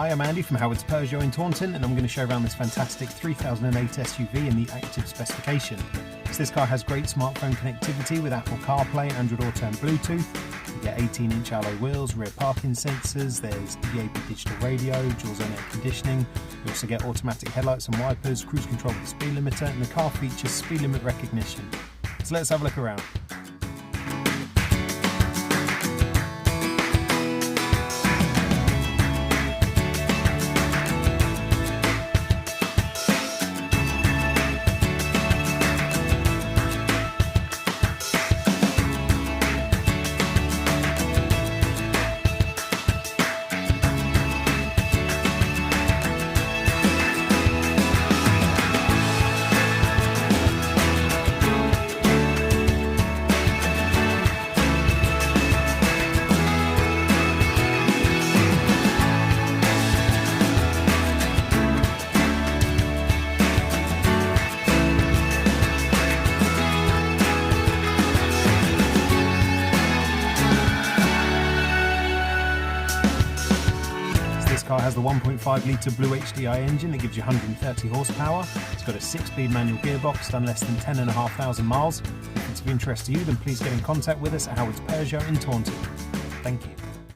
Hi, I'm Andy from Howard's Peugeot in Taunton, and I'm going to show around this fantastic 3008 SUV in the active specification. So this car has great smartphone connectivity with Apple CarPlay, Android Auto and Bluetooth. You get 18-inch alloy wheels, rear parking sensors, there's DAB digital radio, dual zone air conditioning. You also get automatic headlights and wipers, cruise control with the speed limiter, and the car features speed limit recognition. So let's have a look around. This car has the 1.5 litre Blue HDI engine that gives you 130 horsepower. It's got a 6-speed manual gearbox, done less than 10,500 miles. If it's of interest to you, then please get in contact with us at Howard's Peugeot in Taunton. Thank you.